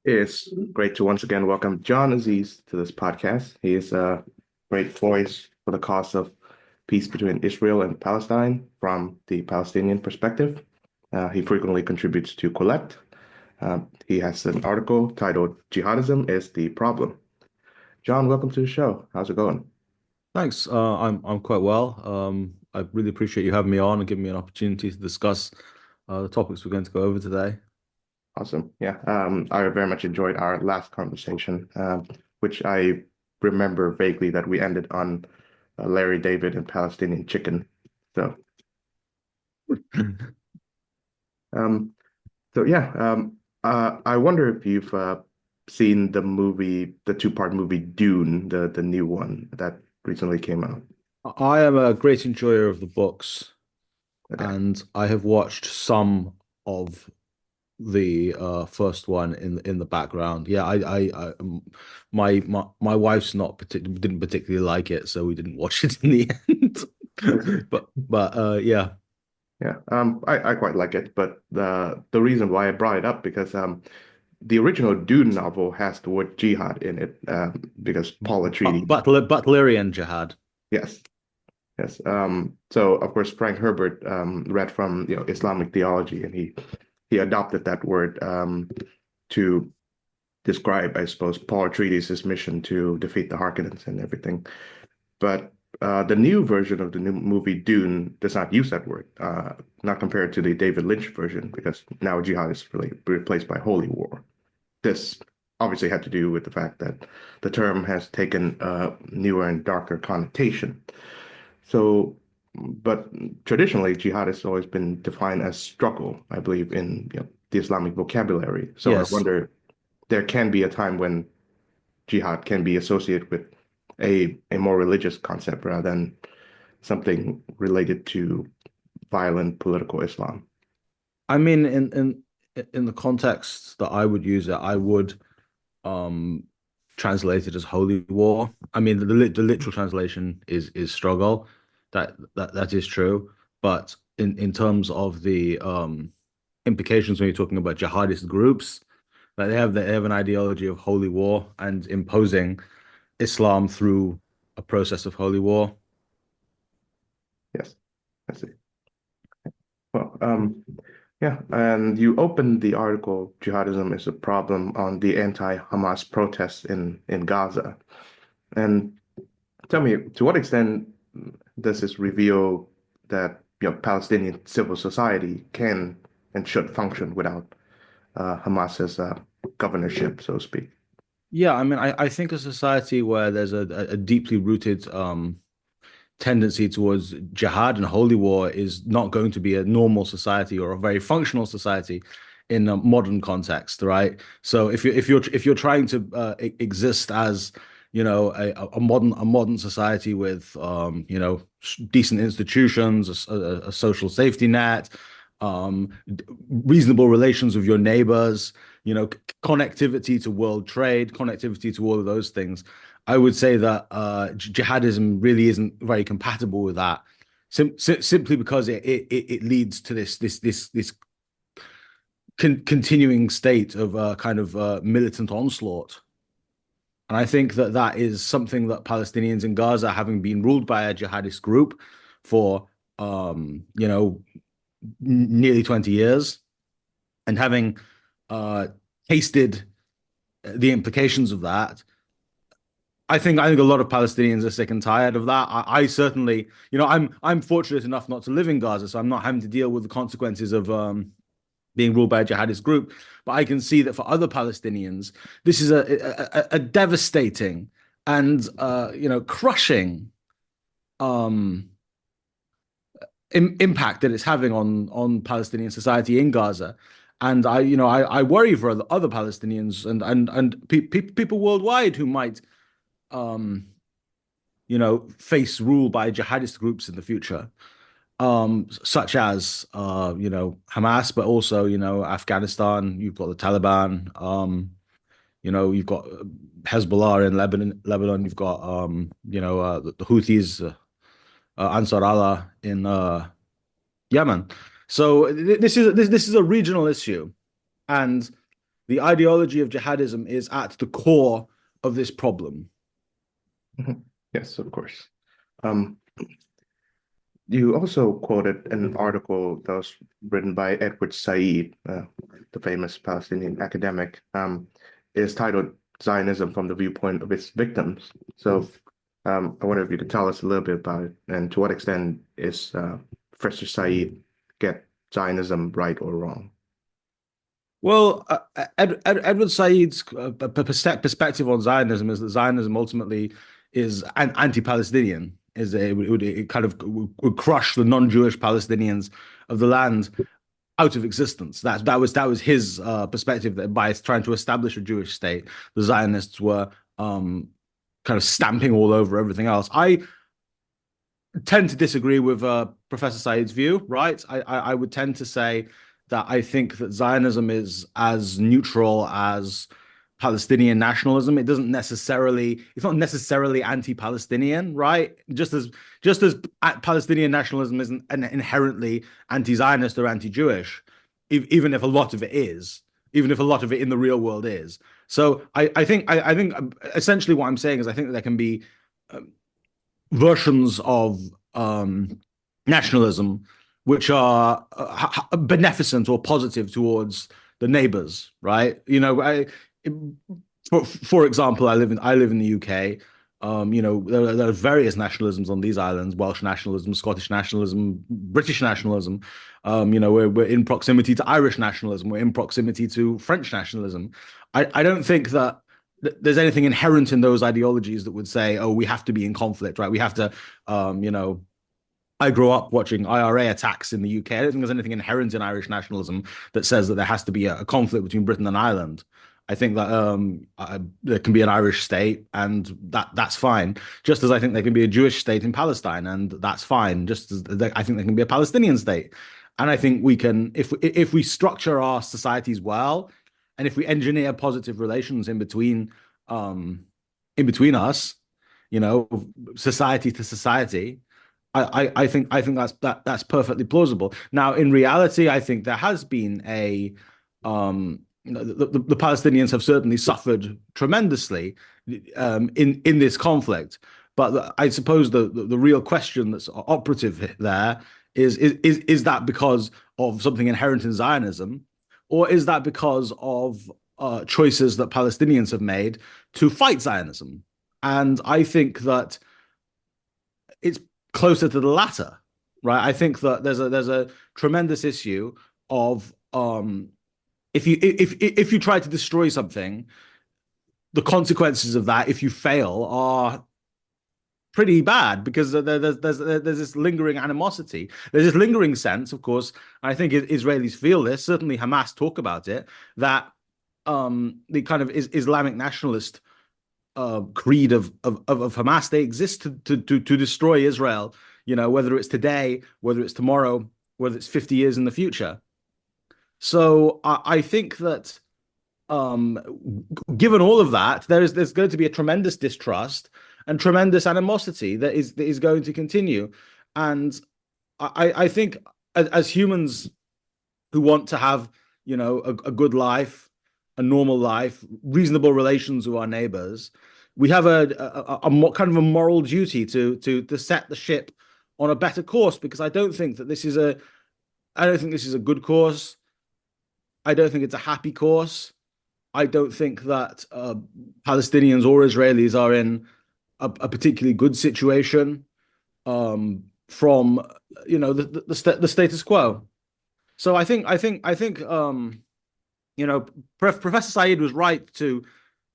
It's great to once again welcome John Aziz to this podcast. He is a great voice for the cause of peace between Israel and Palestine from the Palestinian perspective. He frequently contributes to Quillette. He has an article titled Jihadism is the Problem. John, welcome to the show. How's it going? Thanks. I'm quite well. I really appreciate you having me on and giving me an opportunity to discuss the topics we're going to go over today. Awesome. Yeah. I very much enjoyed our last conversation, which I remember vaguely that we ended on Larry David and Palestinian chicken. So, um, I wonder if you've seen the movie, the two-part movie Dune, the new one that recently came out. I am a great enjoyer of the books, Okay. and I have watched some of the first one in the background. Yeah, my wife's not particularly didn't particularly like it, so we didn't watch it in the end. But yeah. Yeah. I quite like it, but the reason why I brought it up because the original Dune novel has the word jihad in it, because Paul Atreides. Butlerian Jihad. Yes. Yes. So of course Frank Herbert read from Islamic theology, and he adopted that word to describe, I suppose, Paul Atreides' mission to defeat the Harkonnens and everything. But the new version of the new movie Dune does not use that word, not compared to the David Lynch version, because now jihad is really replaced by holy war. This obviously had to do with the fact that the term has taken a newer and darker connotation. So, but traditionally, jihad has always been defined as struggle, I believe, in the Islamic vocabulary. So I Yes. wonder, there can be a time when jihad can be associated with a more religious concept rather than something related to violent political Islam. I mean, in the context that I would use it, I would um translate it as holy war. I mean, the literal translation is struggle. That is true. But in terms of the implications when you're talking about jihadist groups, that they have an ideology of holy war and imposing Islam through a process of holy war. Yes, I see. Well, yeah, and you opened the article, Jihadism is a problem on the anti-Hamas protests in Gaza. And tell me, to what extent does this reveal that Palestinian civil society can and should function without Hamas's governorship, so to speak? Yeah, I mean, I think a society where there's a deeply rooted tendency towards jihad and holy war is not going to be a normal society or a very functional society in a modern context, right? So if you're trying to exist as a modern society with decent institutions, a social safety net, reasonable relations with your neighbors, connectivity to world trade, connectivity to all of those things. I would say that jihadism really isn't very compatible with that, simply because it leads to this continuing state of kind of militant onslaught. And I think that that is something that Palestinians in Gaza, having been ruled by a jihadist group for nearly 20 years, and having uh, tasted the implications of that, I think a lot of Palestinians are sick and tired of that. I certainly, I'm fortunate enough not to live in Gaza, so I'm not having to deal with the consequences of being ruled by a jihadist group. But I can see that for other Palestinians, this is a devastating and crushing um, impact that it's having on Palestinian society in Gaza. And I worry for other Palestinians and people worldwide who might um, face rule by jihadist groups in the future, such as Hamas, but also Afghanistan. You've got the Taliban. You've got Hezbollah in Lebanon. You've got the Houthis, Ansar Allah in Yemen. So this is a regional issue, and the ideology of jihadism is at the core of this problem. Mhm. Yes, of course. Um, you also quoted an article that was written by Edward Said, the famous Palestinian academic. Is titled Zionism from the Viewpoint of Its Victims. So I wonder if you could tell us a little bit about it and to what extent is Professor Said get Zionism right or wrong? Well, Edward Said's perspective on Zionism is that Zionism ultimately is anti-Palestinian. It kind of would crush the non-Jewish Palestinians of the land out of existence. That was his perspective, that by trying to establish a Jewish state, the Zionists were kind of stamping all over everything else. I tend to disagree with Professor Said's view, right? I would tend to say that I think that Zionism is as neutral as Palestinian nationalism. It's not necessarily anti-Palestinian, right? Just as Palestinian nationalism isn't inherently anti-Zionist or anti-Jewish, even if a lot of it is, even if a lot of it in the real world is. So I think essentially what I'm saying is I think that there can be versions of nationalism which are beneficent or positive towards the neighbors, right? For example, I live in the UK. There are various nationalisms on these islands: Welsh nationalism, Scottish nationalism, British nationalism. We're in proximity to Irish nationalism. We're in proximity to French nationalism. I don't think that there's anything inherent in those ideologies that would say, oh, we have to be in conflict, right? We have to, I grew up watching IRA attacks in the UK. I don't think there's anything inherent in Irish nationalism that says that there has to be a conflict between Britain and Ireland. I think that there can be an Irish state, and that's fine. Just as I think there can be a Jewish state in Palestine, and that's fine. Just as I think there can be a Palestinian state, and I think we can, if we structure our societies well, and if we engineer positive relations in between us, you know, society to society, I think that's perfectly plausible. Now, in reality, I think there has been the Palestinians have certainly suffered tremendously in this conflict. But I suppose the real question that's operative there is that because of something inherent in Zionism, or is that because of choices that Palestinians have made to fight Zionism? And I think that it's closer to the latter, right? I think that there's a tremendous issue of if you try to destroy something, the consequences of that, if you fail, are pretty bad because there's this lingering animosity. There's this lingering sense, of course. I think Israelis feel this. Certainly, Hamas talk about it, that the kind of Islamic nationalist creed of Hamas. They exist to destroy Israel. Whether it's today, whether it's tomorrow, whether it's 50 years in the future. So I think that um, given all of that, there's going to be a tremendous distrust and tremendous animosity that is going to continue. And I think as humans who want to have, a good life, a normal life, reasonable relations with our neighbors, we have kind of a moral duty to set the ship on a better course, because I don't think this is a good course. I don't think it's a happy course. I don't think that Palestinians or Israelis are in a particularly good situation from the status quo. So I think Professor Said was right to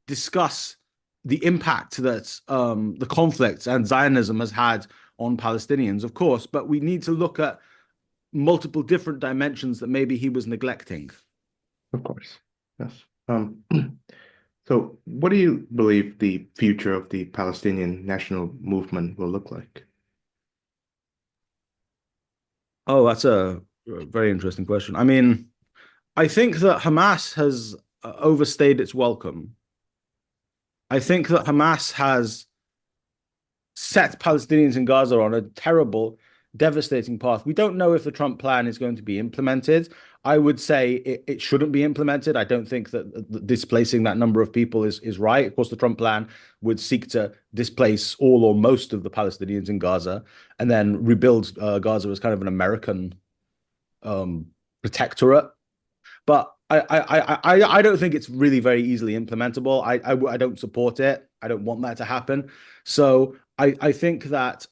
discuss the impact that the conflict and Zionism has had on Palestinians, of course, but we need to look at multiple different dimensions that maybe he was neglecting. Of course. Yes. So what do you believe the future of the Palestinian national movement will look like? Oh, that's a very interesting question. I mean, I think that Hamas has overstayed its welcome. I think that Hamas has set Palestinians in Gaza on a terrible, devastating path. We don't know if the Trump plan is going to be implemented. I would say it shouldn't be implemented. I don't think that displacing that number of people is right. Of course, the Trump plan would seek to displace all or most of the Palestinians in Gaza and then rebuild Gaza as kind of an American protectorate. But I don't think it's really very easily implementable. I don't support it. I don't want that to happen. So I think that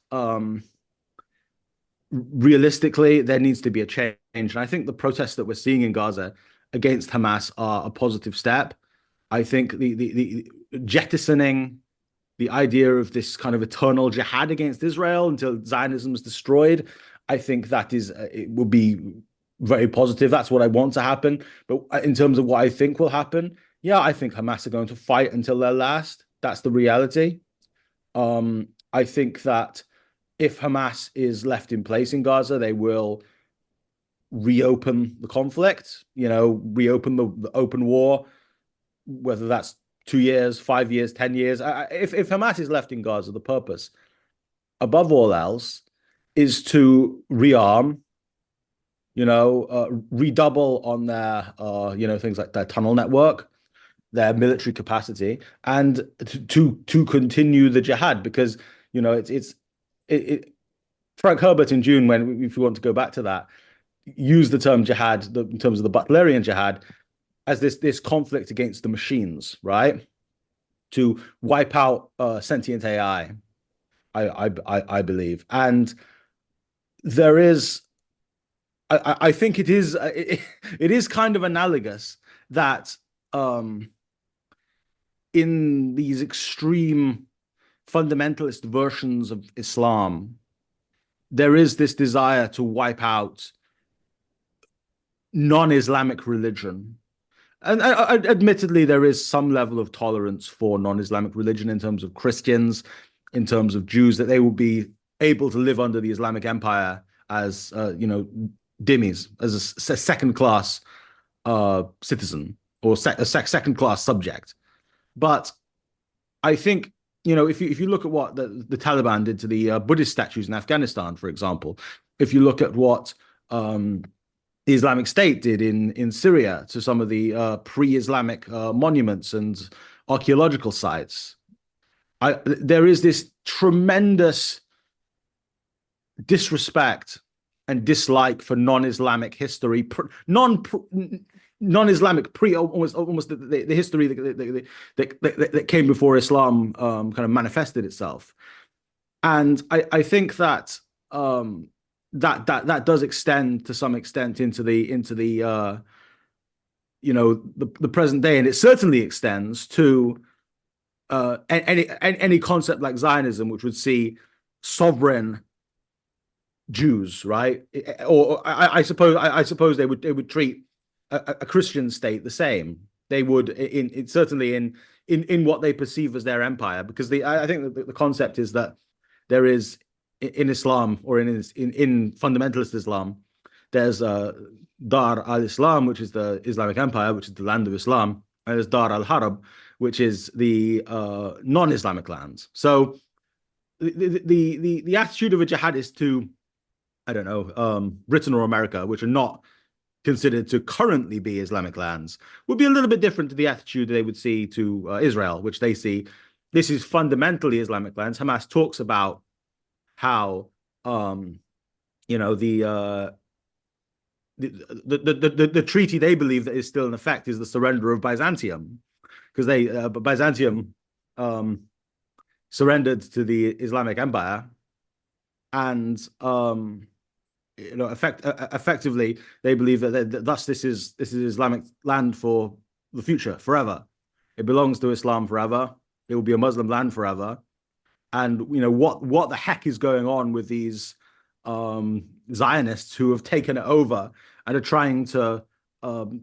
realistically there needs to be a change. And I think the protests that we're seeing in Gaza against Hamas are a positive step. I think the jettisoning the idea of this kind of eternal jihad against Israel until Zionism is destroyed, I think that is it will be very positive. That's what I want to happen. But in terms of what I think will happen, yeah, I think Hamas are going to fight until their last. That's the reality. I think that if Hamas is left in place in Gaza, they will reopen the conflict, reopen the open war, whether that's 2 years, 5 years, 10 years. If Hamas is left in Gaza, the purpose, above all else, is to rearm, redouble on their, things like their tunnel network, their military capacity, and to continue the jihad, because Frank Herbert in June, when if you want to go back to that, used the term jihad in terms of the Butlerian jihad as this conflict against the machines, right? To wipe out sentient AI, I believe, and there is, I think it is kind of analogous that in these extreme fundamentalist versions of Islam, there is this desire to wipe out non-Islamic religion. And admittedly, there is some level of tolerance for non-Islamic religion in terms of Christians, in terms of Jews, that they will be able to live under the Islamic Empire as, dhimmis, as a second-class citizen or a second-class subject. But I think, if you look at what the Taliban did to the Buddhist statues in Afghanistan, for example, if you look at what the Islamic State did in Syria to some of the pre-Islamic monuments and archaeological sites, there is this tremendous disrespect and dislike for non-Islamic history, non-Islamic almost the history that came before Islam kind of manifested itself. And I think that that does extend to some extent into the present day, and it certainly extends to any concept like Zionism, which would see sovereign Jews, right? Or I suppose they would treat a Christian state the same. They would certainly in what they perceive as their empire, because I think that the concept is that there is in Islam, or in fundamentalist Islam, there's Dar al-Islam, which is the Islamic Empire, which is the land of Islam, and there's Dar al-Harb, which is the non-Islamic lands. So the attitude of a jihadist to, I don't know, Britain or America, which are not considered to currently be Islamic lands, would be a little bit different to the attitude they would see to Israel, which they see this is fundamentally Islamic lands. Hamas talks about how the treaty they believe that is still in effect is the surrender of Byzantium, because Byzantium surrendered to the Islamic Empire, and effectively they believe that thus this is Islamic land for the future, forever. It belongs to Islam forever. It will be a Muslim land forever. And what the heck is going on with these Zionists who have taken it over and are trying to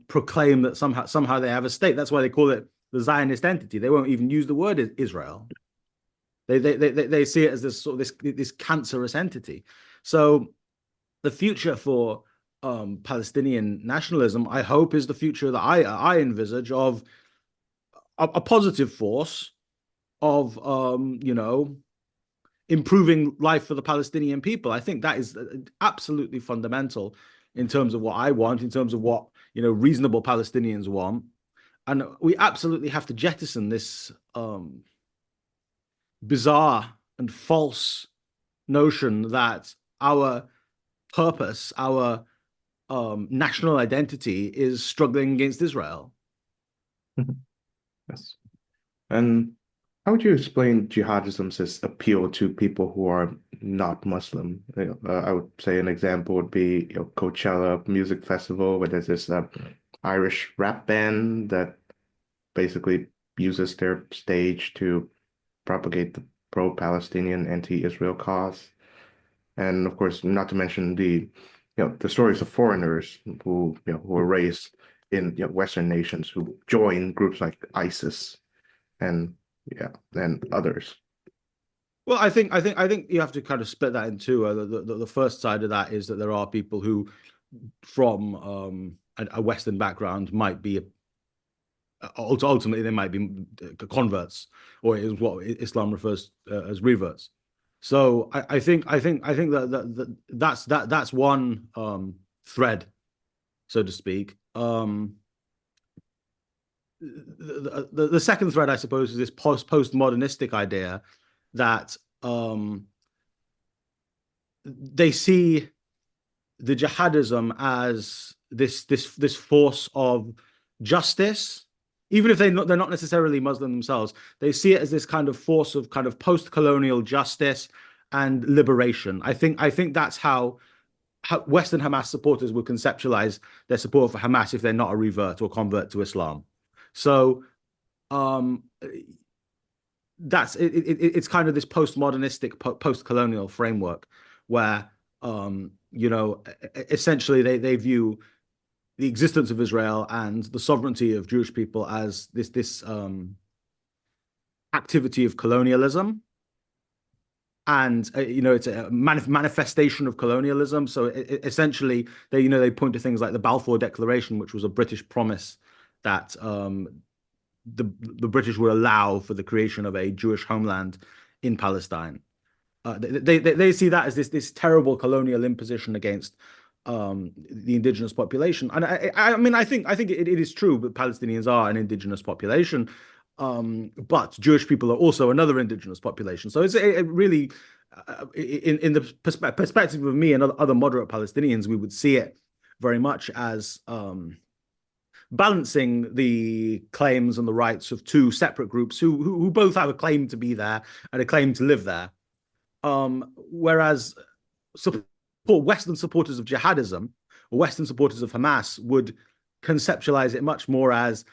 proclaim that somehow they have a state? That's why they call it the Zionist entity. They won't even use the word Israel. They see it as this sort of this cancerous entity. So the future for Palestinian nationalism, I hope, is the future that I envisage of a positive force of improving life for the Palestinian people. I think that is absolutely fundamental in terms of what I want, in terms of what, reasonable Palestinians want. And we absolutely have to jettison this bizarre and false notion that our purpose, our national identity is struggling against Israel. Yes. And how would you explain jihadism's appeal to people who are not Muslim? I would say an example would be, Coachella Music Festival, where there's this Irish rap band that basically uses their stage to propagate the pro-Palestinian, anti-Israel cause. And of course, not to mention the stories of foreigners who are raised in Western nations who join groups like ISIS and and others. Well, I think you have to kind of split that in two. The first side of that is that there are people who, from a Western background, might be ultimately they might be converts, or is what Islam refers as reverts. So I think that's one thread, so to speak. The second thread, I suppose, is this postmodernistic idea that they see the jihadism as this force of justice, even if they're not necessarily Muslim themselves. They see it as this kind of force of kind of post-colonial justice and liberation. I think that's how Western Hamas supporters would conceptualize their support for Hamas if they're not a revert or convert to Islam. So that's it, it's kind of this postmodernistic, post-colonial framework where essentially they view the existence of Israel and the sovereignty of Jewish people as this activity of colonialism. And it's a manifestation of colonialism. So essentially, they point to things like the Balfour Declaration, which was a British promise that the British would allow for the creation of a Jewish homeland in Palestine. They see that as this terrible colonial imposition against the indigenous population. And I mean, I think it is true that Palestinians are an indigenous population. But Jewish people are also another indigenous population. So it's really, in the perspective of me and other moderate Palestinians, we would see it very much as balancing the claims and the rights of two separate groups who both have a claim to be there and a claim to live there. Whereas Western supporters of jihadism or Western supporters of Hamas would conceptualize it much more as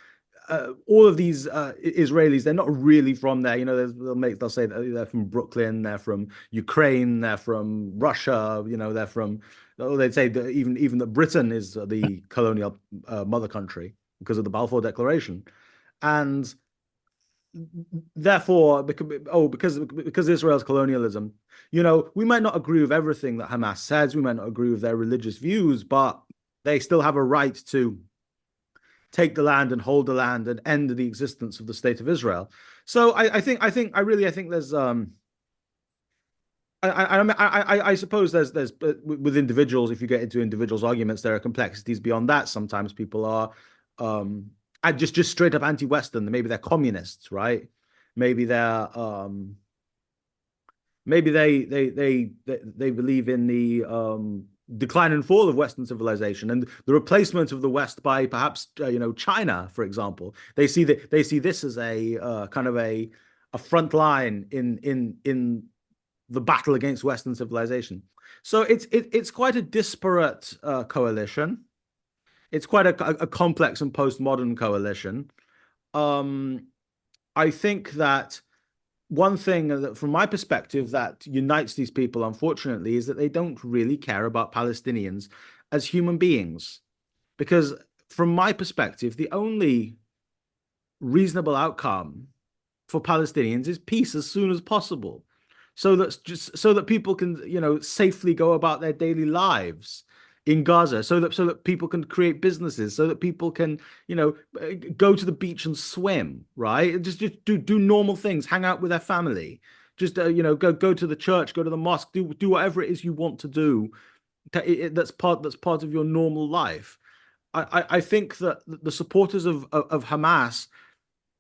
all of these Israelis, they're not really from there. They'll say that they're from Brooklyn, they're from Ukraine, they're from Russia. They're from. They'd say that even that Britain is the colonial mother country because of the Balfour Declaration, and therefore, because Israel's colonialism, we might not agree with everything that Hamas says, we might not agree with their religious views, but they still have a right to take the land and hold the land and end the existence of the state of Israel. So I think there's I suppose there's with individuals, if you get into individuals' arguments, there are complexities beyond that. Sometimes people are just straight up anti-Western. Maybe they're communists, right? Maybe they're maybe they believe in the decline and fall of Western civilization and the replacement of the West by perhaps China, for example. They see this as a kind of a front line in the battle against Western civilization. So it's quite a disparate coalition. It's quite a complex and postmodern coalition. I think that one thing that, from my perspective, that unites these people, unfortunately, is that they don't really care about Palestinians as human beings. Because from my perspective, the only reasonable outcome for Palestinians is peace as soon as possible. So that people can, safely go about their daily lives in Gaza, so that people can create businesses, so that people can, go to the beach and swim, right? Just do normal things, hang out with their family, just go to the church, go to the mosque, do whatever it is you want to do that's part of your normal life. I think that the supporters of Hamas,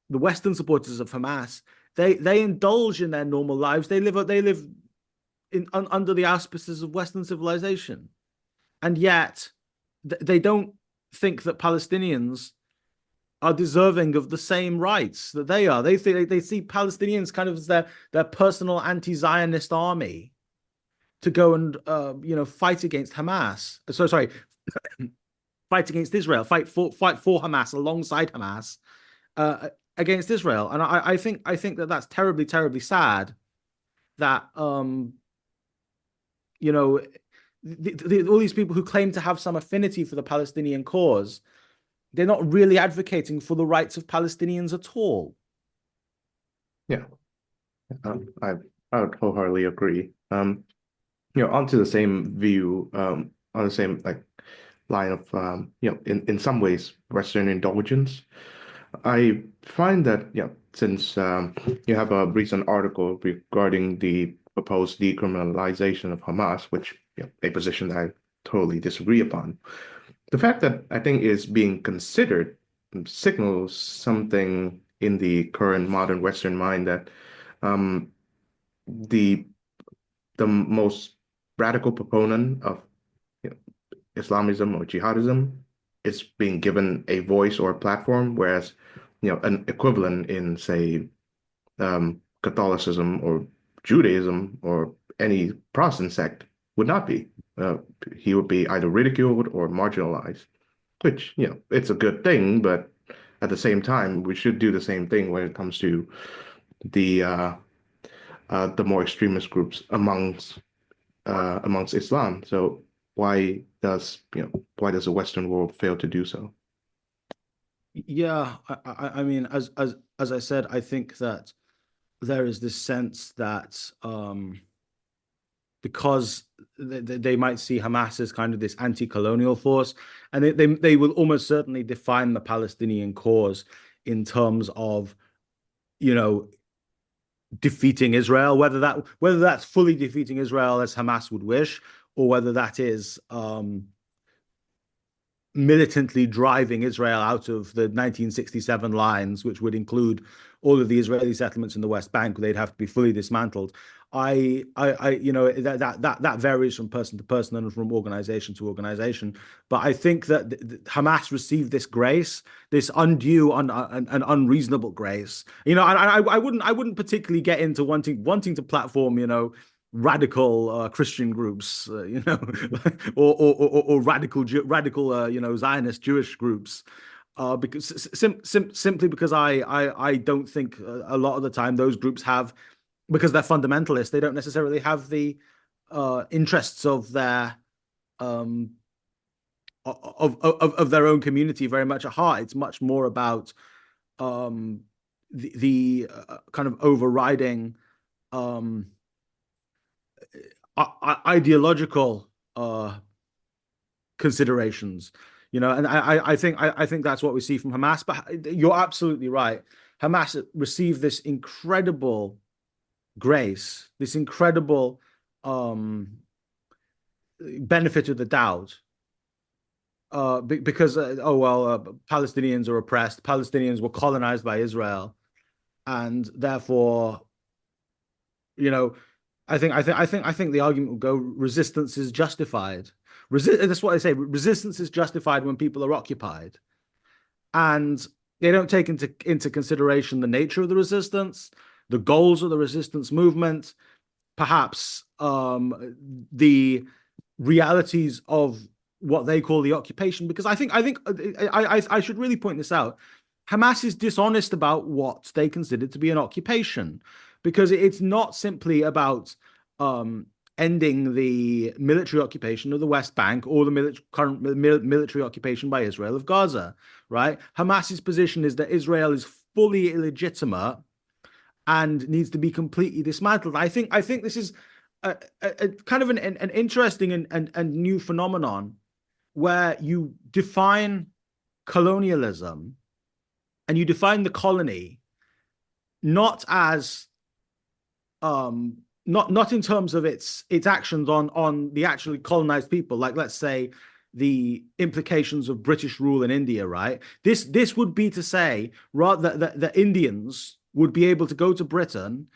the Western supporters of Hamas, they indulge in their normal lives. They live under the auspices of Western civilization, and yet they don't think that Palestinians are deserving of the same rights that they are. They see Palestinians kind of as their personal anti-Zionist army to go and fight against Hamas. So sorry, fight against Israel, fight for Hamas alongside Hamas against Israel. And I think that that's terribly, terribly sad that you know all these people who claim to have some affinity for the Palestinian cause, they're not really advocating for the rights of Palestinians at all. Yeah, I would wholeheartedly agree. Onto the same view, on the same like line of in some ways Western indulgence. I find that since you have a recent article regarding the proposed decriminalization of Hamas, which a position that I totally disagree upon. The fact that I think is being considered signals something in the current modern Western mind that um, the the most radical proponent of you know, Islamism or jihadism is being given a voice or a platform, whereas an equivalent in say Catholicism or Judaism or any Protestant sect would not be. Uh, he would be either ridiculed or marginalized, which it's a good thing, but at the same time, we should do the same thing when it comes to the the more extremist groups amongst Islam. So why does the Western world fail to do so? Yeah, I mean, as I said, I think that there is this sense that because they might see Hamas as kind of this anti-colonial force, and they will almost certainly define the Palestinian cause in terms of, you know, defeating Israel, whether that's fully defeating Israel as Hamas would wish, or whether that is militantly driving Israel out of the 1967 lines, which would include all of the Israeli settlements in the West Bank. They'd have to be fully dismantled. That varies from person to person and from organization to organization. But I think that Hamas received this grace, this undue and unreasonable grace. I wouldn't particularly get into wanting to platform, radical Christian groups, or radical Zionist Jewish groups, because simply because I don't think a lot of the time those groups have, because they're fundamentalists, they don't necessarily have the interests of their of their own community very much at heart. It's much more about the kind of overriding ideological considerations, and I think that's what we see from Hamas. But you're absolutely right. Hamas received this incredible grace, this incredible benefit of the doubt, because Palestinians are oppressed. Palestinians were colonized by Israel, and therefore, you know, I think the argument will go: resistance is justified. That's what I say. Resistance is justified when people are occupied, and they don't take into consideration the nature of the resistance, the goals of the resistance movement, perhaps the realities of what they call the occupation. Because I should really point this out. Hamas is dishonest about what they consider to be an occupation, because it's not simply about ending the military occupation of the West Bank or the current military occupation by Israel of Gaza, right? Hamas's position is that Israel is fully illegitimate and needs to be completely dismantled. I think this is a kind of an interesting and new phenomenon, where you define colonialism and you define the colony not as not in terms of its actions on the actually colonized people, like let's say the implications of British rule in India, right? This would be to say rather that the Indians would be able to go to Britain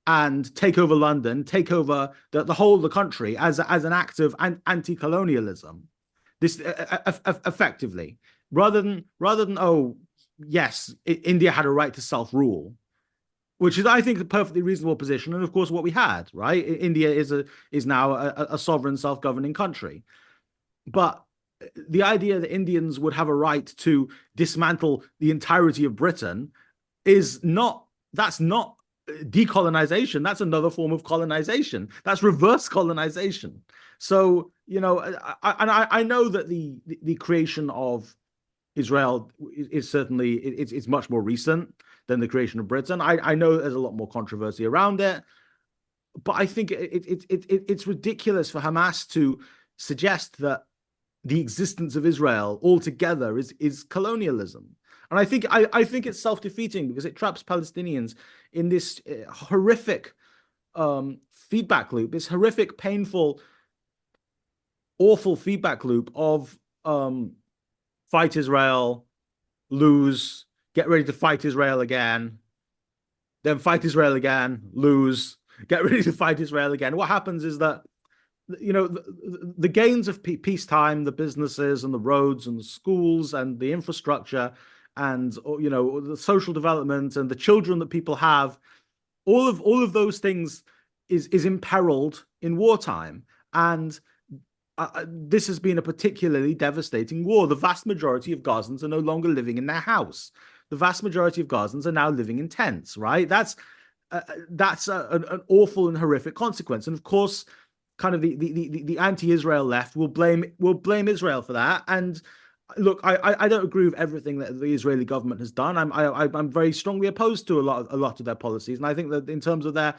and take over London, take over the whole of the country as an act of anti-colonialism. This effectively, rather than oh yes, India had a right to self-rule, which is, I think, a perfectly reasonable position, and of course, what we had, right? India is now a sovereign, self-governing country, but the idea that Indians would have a right to dismantle the entirety of Britain is not. That's not decolonization. That's another form of colonization. That's reverse colonization. So I know that the creation of Israel is certainly it's much more recent than the creation of Britain. I know there's a lot more controversy around it, but I think it's ridiculous for Hamas to suggest that the existence of Israel altogether is colonialism. And I think it's self-defeating because it traps Palestinians in this horrific feedback loop, this horrific, painful, awful feedback loop of fight Israel, lose, get ready to fight Israel again, then fight Israel again, lose, get ready to fight Israel again. What happens is that the gains of peacetime, the businesses and the roads and the schools and the infrastructure and the social development and the children that people have, all of those things is imperiled in wartime. And this has been a particularly devastating war. The vast majority of Gazans are no longer living in their house. The vast majority of Gazans are now living in tents, right? That's an awful and horrific consequence. And of course, kind of the anti-Israel left will blame Israel for that. And look, I don't agree with everything that the Israeli government has done. I'm very strongly opposed to a lot of their policies, and I think that in terms of their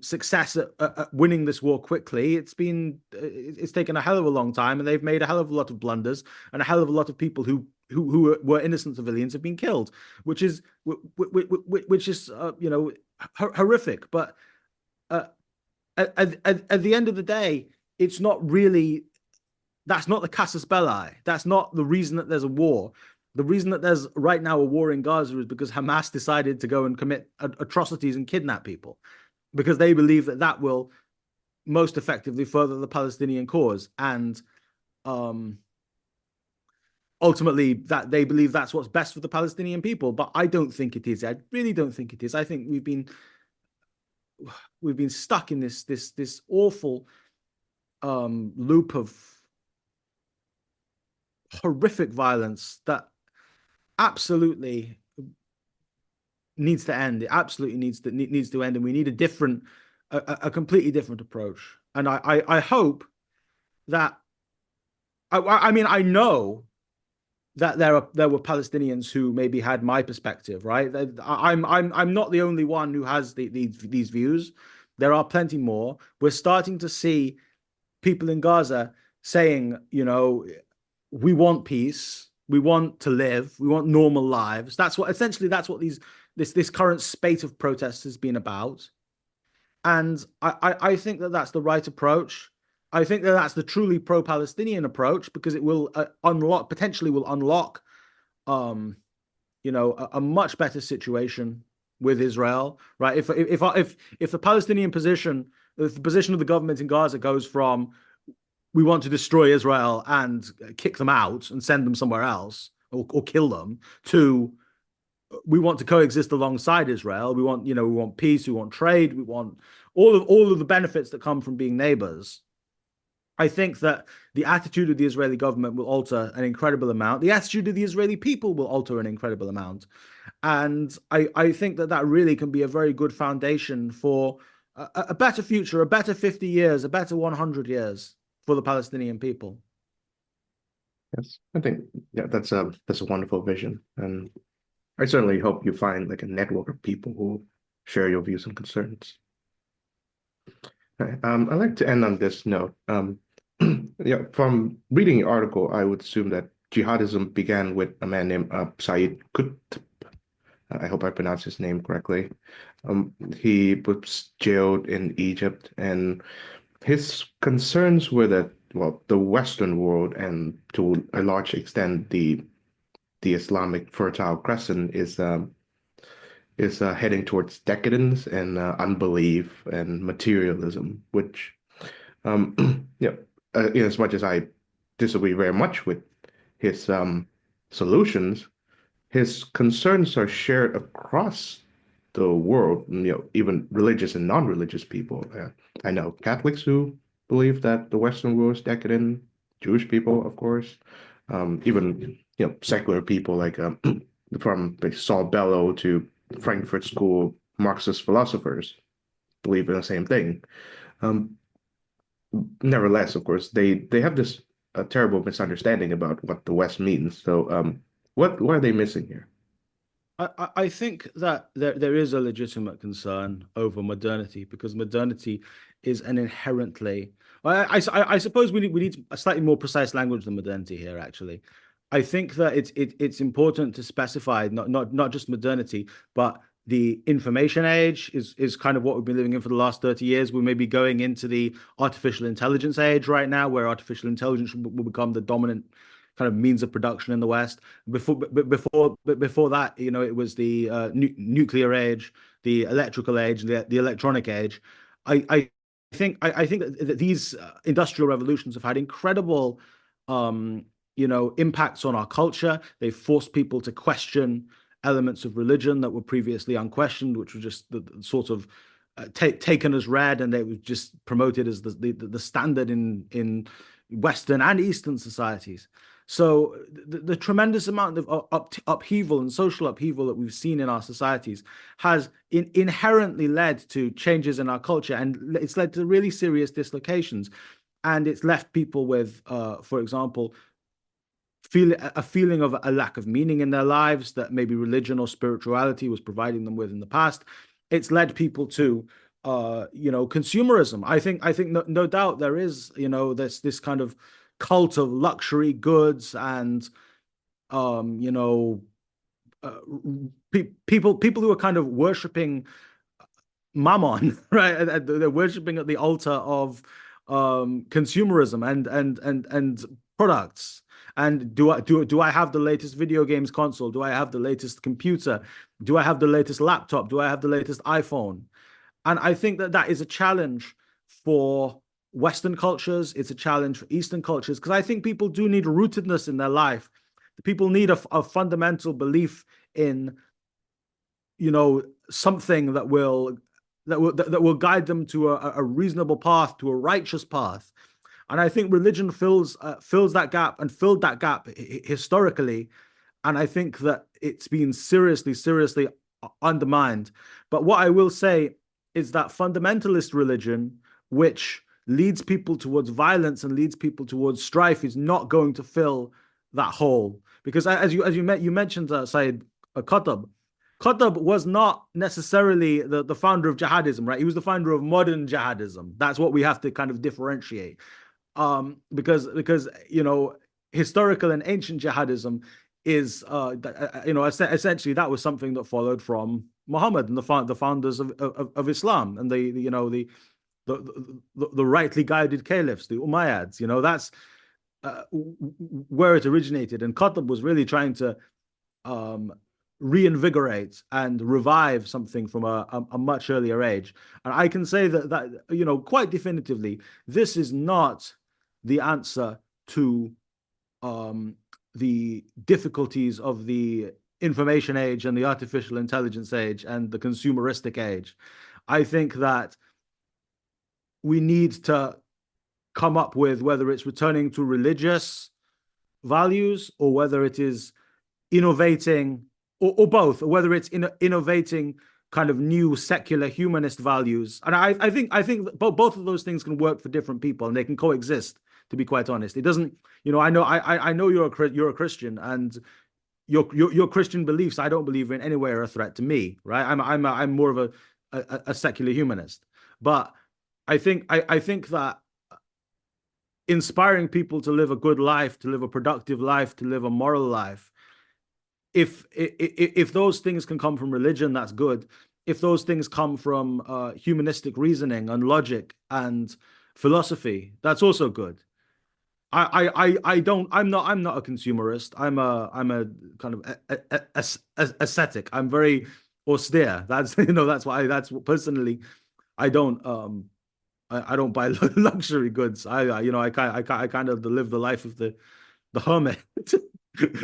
success at winning this war quickly, it's taken a hell of a long time, and they've made a hell of a lot of blunders, and a hell of a lot of people who were innocent civilians have been killed, which is horrific. But at the end of the day, it's not really. That's not the casus belli. That's not the reason that there's a war. The reason that there's right now a war in Gaza is because Hamas decided to go and commit atrocities and kidnap people, because they believe that will most effectively further the Palestinian cause. And ultimately, that they believe that's what's best for the Palestinian people. But I don't think it is. I really don't think it is. I think we've been stuck in this awful loop of horrific violence that absolutely needs to end. It absolutely needs to end, and we need a completely different approach. And I hope that I mean, I know that there were Palestinians who maybe had my perspective, right? I'm not the only one who has these views. There are plenty more. We're starting to see people in Gaza saying, we want peace, we want to live, we want normal lives. That's what this current spate of protests has been about. And I think that that's the right approach. I think that that's the truly pro-Palestinian approach, because it will potentially unlock a much better situation with Israel, right? If the Palestinian position, if the position of the government in Gaza goes from we want to destroy Israel and kick them out and send them somewhere else or kill them, to we want to coexist alongside Israel. We want peace. We want trade. We want all of the benefits that come from being neighbors. I think that the attitude of the Israeli government will alter an incredible amount. The attitude of the Israeli people will alter an incredible amount. And I think that really can be a very good foundation for a better future, a better 50 years, a better 100 years for the Palestinian people. Yes, I think that's a wonderful vision, and I certainly hope you find like a network of people who share your views and concerns. Okay. I'd like to end on this note. From reading your article, I would assume that jihadism began with a man named Sayyid Qutb, I hope I pronounced his name correctly. He was jailed in Egypt, and his concerns were that, well, the Western world and to a large extent the Islamic Fertile Crescent is heading towards decadence and unbelief and materialism, which yeah, as much as I disagree very much with his solutions, his concerns are shared across the world, even religious and non-religious people. I know Catholics who believe that the Western world is decadent, Jewish people, of course, even secular people like from like, Saul Bellow to Frankfurt School Marxist philosophers believe in the same thing. Um, Nevertheless, of course, they have this terrible misunderstanding about what the West means. So, what are they missing here? I think that there is a legitimate concern over modernity because modernity is an inherently. I suppose we need a slightly more precise language than modernity here. Actually, I think that it's important to specify not just modernity, but the information age is kind of what we've been living in for the last 30 years. We may be going into the artificial intelligence age right now, where artificial intelligence will become the dominant kind of means of production in the West. Before that, it was the nuclear age, the electrical age, the electronic age. I I think that these industrial revolutions have had incredible, impacts on our culture. They've forced people to question elements of religion that were previously unquestioned, which were just the sort of taken as read, and they were just promoted as the standard in Western and Eastern societies. So the tremendous amount of upheaval and social upheaval that we've seen in our societies has inherently led to changes in our culture, and it's led to really serious dislocations. And it's left people with, for example, a feeling of a lack of meaning in their lives that maybe religion or spirituality was providing them with in the past. It's led people to consumerism. I think no doubt there is, this kind of cult of luxury goods and um you know uh, people who are kind of worshiping mammon, right? They're worshiping at the altar of consumerism and products. And do I have the latest video games console? Do I have the latest computer? Do I have the latest laptop? Do I have the latest iPhone? And I think that that is a challenge for Western cultures. It's a challenge for Eastern cultures because I think people do need rootedness in their life. People need a fundamental belief in, something that will guide them to a reasonable path, to a righteous path. And I think religion fills that gap and filled that gap historically. And I think that it's been seriously undermined. But what I will say is that fundamentalist religion, which leads people towards violence and leads people towards strife, is not going to fill that hole. Because you mentioned, Said Qutb. Qutb was not necessarily the founder of jihadism, right? He was the founder of modern jihadism. That's what we have to kind of differentiate. Because historical and ancient jihadism is essentially that was something that followed from Muhammad and the founders of Islam and the rightly guided caliphs, the Umayyads. That's where it originated, and Qutb was really trying to um, reinvigorate and revive something from a much earlier age. And I can say that quite definitively, this is not the answer to the difficulties of the information age and the artificial intelligence age and the consumeristic age. I think that we need to come up with whether it's returning to religious values or whether it is innovating or both, or whether it's innovating kind of new secular humanist values. And I think both of those things can work for different people and they can coexist, to be quite honest. It doesn't, I know you're a Christian, and your Christian beliefs I don't believe in anyway are a threat to me, right? I'm more of a secular humanist. But I think that inspiring people to live a good life, to live a productive life, to live a moral life if those things can come from religion, that's good. If those things come from humanistic reasoning and logic and philosophy, that's also good. I don't I'm not a consumerist. I'm a kind of ascetic. I'm very austere. That's that's why that's personally I don't I don't buy luxury goods. I kind of live the life of the hermit,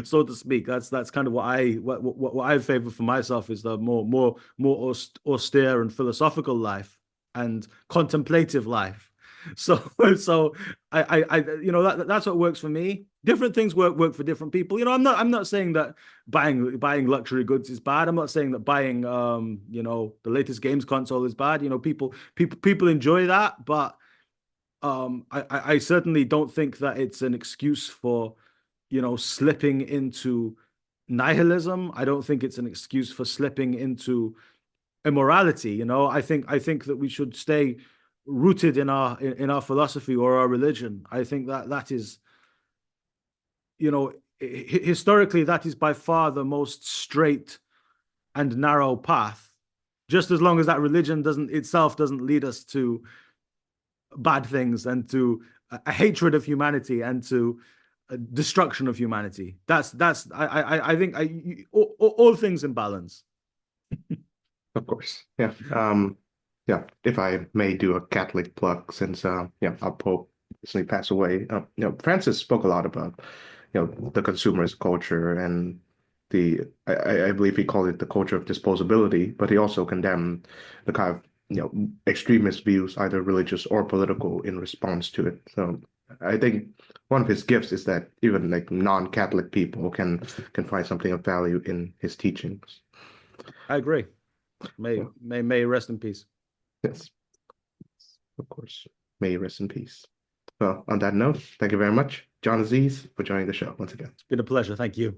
so to speak. That's kind of what I favor for myself is the more austere and philosophical life and contemplative life. So so I that's what works for me. Different things work for different people. I'm not saying that buying luxury goods is bad. I'm not saying that buying the latest games console is bad. People enjoy that, but I certainly don't think that it's an excuse for slipping into nihilism. I don't think it's an excuse for slipping into immorality. I think that we should stay rooted in our philosophy or our religion. I think that is, historically, that is by far the most straight and narrow path. Just as long as that religion doesn't lead us to bad things and to a hatred of humanity and to destruction of humanity. That's I think all things in balance. Of course. Yeah. Yeah. If I may do a Catholic plug, since yeah, our Pope recently passed away. Francis spoke a lot about the consumerist culture and I believe he called it the culture of disposability, but he also condemned the kind of extremist views, either religious or political, in response to it. So I think one of his gifts is that even like non-Catholic people can find something of value in his teachings. I agree. Yeah. May rest in peace. Yes, of course. May he rest in peace. Well, on that note, thank you very much, John Aziz, for joining the show once again. It's been a pleasure. Thank you.